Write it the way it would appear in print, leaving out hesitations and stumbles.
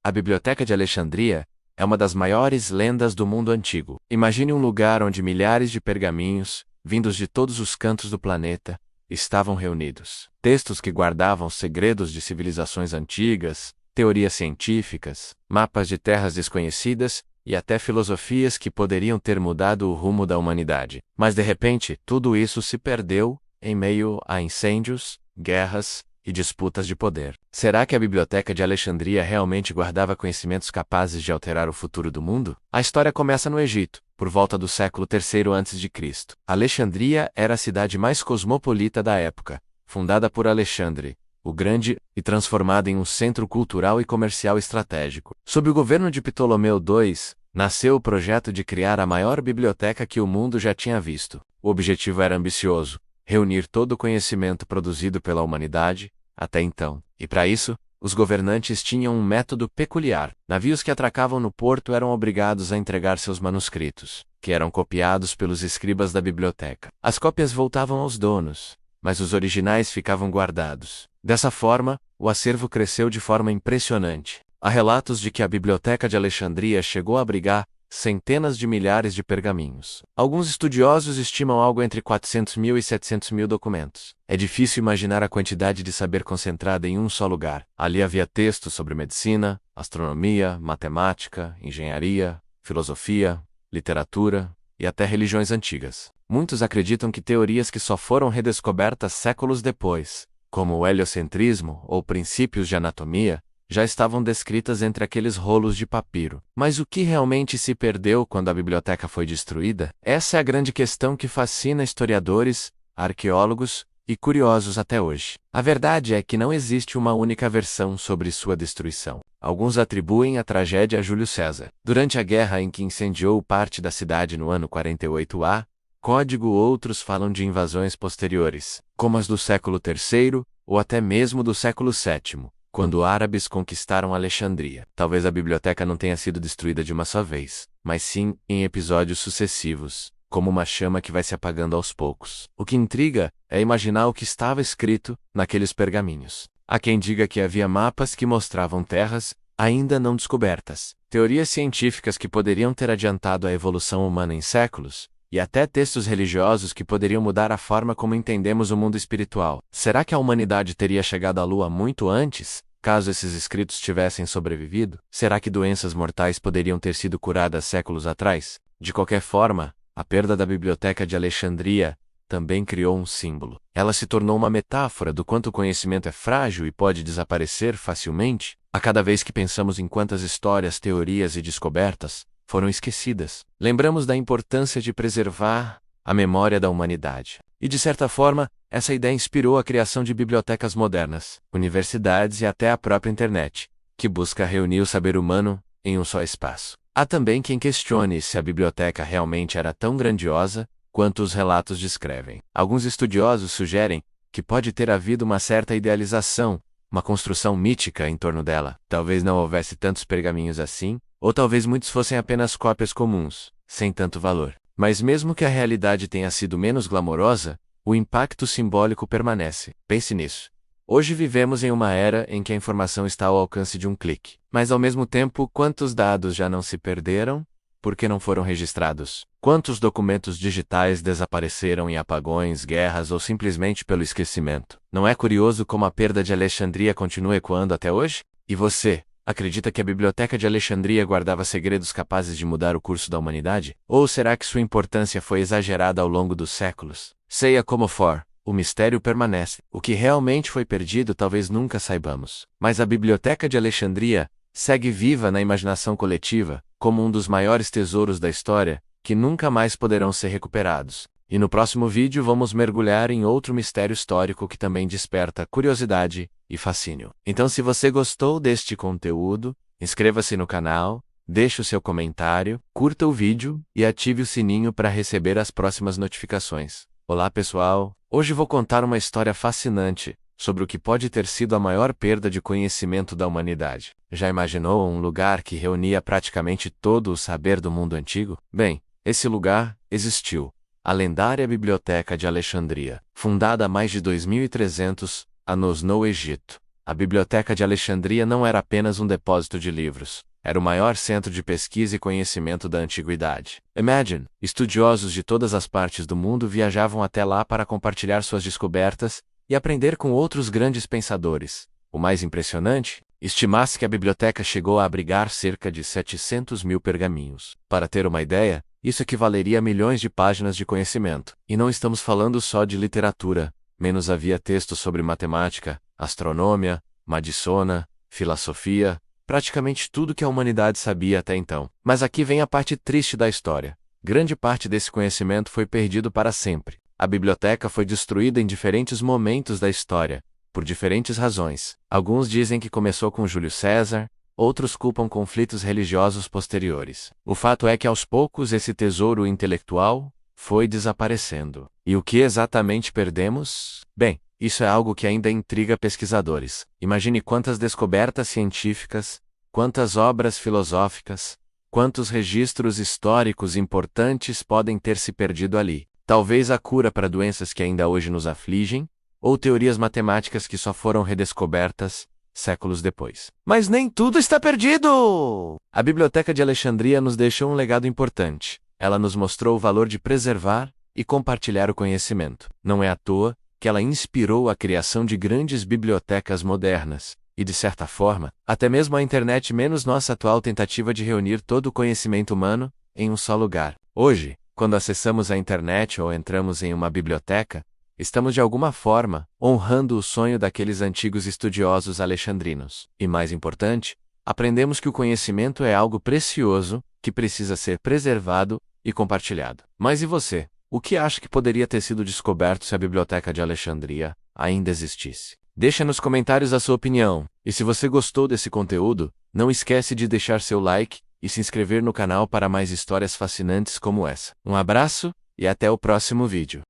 A Biblioteca de Alexandria é uma das maiores lendas do mundo antigo. Imagine um lugar onde milhares de pergaminhos, vindos de todos os cantos do planeta, estavam reunidos. Textos que guardavam segredos de civilizações antigas, teorias científicas, mapas de terras desconhecidas e até filosofias que poderiam ter mudado o rumo da humanidade. Mas de repente, tudo isso se perdeu em meio a incêndios, guerras e disputas de poder. Será que a Biblioteca de Alexandria realmente guardava conhecimentos capazes de alterar o futuro do mundo? A história começa no Egito, por volta do século III a.C. Alexandria era a cidade mais cosmopolita da época, fundada por Alexandre, o Grande, e transformada em um centro cultural e comercial estratégico. Sob o governo de Ptolomeu II, nasceu o projeto de criar a maior biblioteca que o mundo já tinha visto. O objetivo era ambicioso: reunir todo o conhecimento produzido pela humanidade até então. E para isso, os governantes tinham um método peculiar. Navios que atracavam no porto eram obrigados a entregar seus manuscritos, que eram copiados pelos escribas da biblioteca. As cópias voltavam aos donos, mas os originais ficavam guardados. Dessa forma, o acervo cresceu de forma impressionante. Há relatos de que a Biblioteca de Alexandria chegou a abrigar centenas de milhares de pergaminhos. Alguns estudiosos estimam algo entre 400 mil e 700 mil documentos. É difícil imaginar a quantidade de saber concentrada em um só lugar. Ali havia textos sobre medicina, astronomia, matemática, engenharia, filosofia, literatura e até religiões antigas. Muitos acreditam que teorias que só foram redescobertas séculos depois, como o heliocentrismo ou princípios de anatomia, já estavam descritas entre aqueles rolos de papiro. Mas o que realmente se perdeu quando a biblioteca foi destruída? Essa é a grande questão que fascina historiadores, arqueólogos e curiosos até hoje. A verdade é que não existe uma única versão sobre sua destruição. Alguns atribuem a tragédia a Júlio César. Durante a guerra em que incendiou parte da cidade no ano 48 a.C., outros falam de invasões posteriores, como as do século III ou até mesmo do século VII. Quando árabes conquistaram Alexandria. Talvez a biblioteca não tenha sido destruída de uma só vez, mas sim em episódios sucessivos, como uma chama que vai se apagando aos poucos. O que intriga é imaginar o que estava escrito naqueles pergaminhos. Há quem diga que havia mapas que mostravam terras ainda não descobertas, teorias científicas que poderiam ter adiantado a evolução humana em séculos, e até textos religiosos que poderiam mudar a forma como entendemos o mundo espiritual. Será que a humanidade teria chegado à Lua muito antes, caso esses escritos tivessem sobrevivido? Será que doenças mortais poderiam ter sido curadas séculos atrás? De qualquer forma, a perda da Biblioteca de Alexandria também criou um símbolo. Ela se tornou uma metáfora do quanto o conhecimento é frágil e pode desaparecer facilmente. A cada vez que pensamos em quantas histórias, teorias e descobertas foram esquecidas, lembramos da importância de preservar a memória da humanidade. E de certa forma, essa ideia inspirou a criação de bibliotecas modernas, universidades e até a própria internet, que busca reunir o saber humano em um só espaço. Há também quem questione se a biblioteca realmente era tão grandiosa quanto os relatos descrevem. Alguns estudiosos sugerem que pode ter havido uma certa idealização, uma construção mítica em torno dela. Talvez não houvesse tantos pergaminhos assim, ou talvez muitos fossem apenas cópias comuns, sem tanto valor. Mas mesmo que a realidade tenha sido menos glamourosa, o impacto simbólico permanece. Pense nisso. Hoje vivemos em uma era em que a informação está ao alcance de um clique. Mas ao mesmo tempo, quantos dados já não se perderam porque não foram registrados? Quantos documentos digitais desapareceram em apagões, guerras ou simplesmente pelo esquecimento? Não é curioso como a perda de Alexandria continua ecoando até hoje? E você? Acredita que a Biblioteca de Alexandria guardava segredos capazes de mudar o curso da humanidade? Ou será que sua importância foi exagerada ao longo dos séculos? Seja como for, o mistério permanece. O que realmente foi perdido talvez nunca saibamos. Mas a Biblioteca de Alexandria segue viva na imaginação coletiva, como um dos maiores tesouros da história, que nunca mais poderão ser recuperados. E no próximo vídeo vamos mergulhar em outro mistério histórico que também desperta curiosidade e fascínio. Então, se você gostou deste conteúdo, inscreva-se no canal, deixe o seu comentário, curta o vídeo e ative o sininho para receber as próximas notificações. Olá pessoal, hoje vou contar uma história fascinante sobre o que pode ter sido a maior perda de conhecimento da humanidade. Já imaginou um lugar que reunia praticamente todo o saber do mundo antigo? Bem, esse lugar existiu. A lendária Biblioteca de Alexandria, fundada há mais de 2300 anos no Egito. A Biblioteca de Alexandria não era apenas um depósito de livros. Era o maior centro de pesquisa e conhecimento da antiguidade. Imagine, estudiosos de todas as partes do mundo viajavam até lá para compartilhar suas descobertas e aprender com outros grandes pensadores. O mais impressionante, estima-se que a biblioteca chegou a abrigar cerca de 700 mil pergaminhos. Para ter uma ideia, isso equivaleria a milhões de páginas de conhecimento. E não estamos falando só de literatura, menos havia textos sobre matemática, astronomia, medicina, filosofia, praticamente tudo que a humanidade sabia até então. Mas aqui vem a parte triste da história. Grande parte desse conhecimento foi perdido para sempre. A biblioteca foi destruída em diferentes momentos da história, por diferentes razões. Alguns dizem que começou com Júlio César, outros culpam conflitos religiosos posteriores. O fato é que aos poucos esse tesouro intelectual foi desaparecendo. E o que exatamente perdemos? Bem, isso é algo que ainda intriga pesquisadores. Imagine quantas descobertas científicas, quantas obras filosóficas, quantos registros históricos importantes podem ter se perdido ali. Talvez a cura para doenças que ainda hoje nos afligem, ou teorias matemáticas que só foram redescobertas séculos depois. Mas nem tudo está perdido! A Biblioteca de Alexandria nos deixou um legado importante. Ela nos mostrou o valor de preservar e compartilhar o conhecimento. Não é à toa que ela inspirou a criação de grandes bibliotecas modernas, e de certa forma, até mesmo a internet menos nossa atual tentativa de reunir todo o conhecimento humano em um só lugar. Hoje, quando acessamos a internet ou entramos em uma biblioteca, estamos de alguma forma honrando o sonho daqueles antigos estudiosos alexandrinos. E mais importante, aprendemos que o conhecimento é algo precioso, que precisa ser preservado e compartilhado. Mas e você? O que acha que poderia ter sido descoberto se a Biblioteca de Alexandria ainda existisse? Deixa nos comentários a sua opinião. E se você gostou desse conteúdo, não esquece de deixar seu like e se inscrever no canal para mais histórias fascinantes como essa. Um abraço e até o próximo vídeo.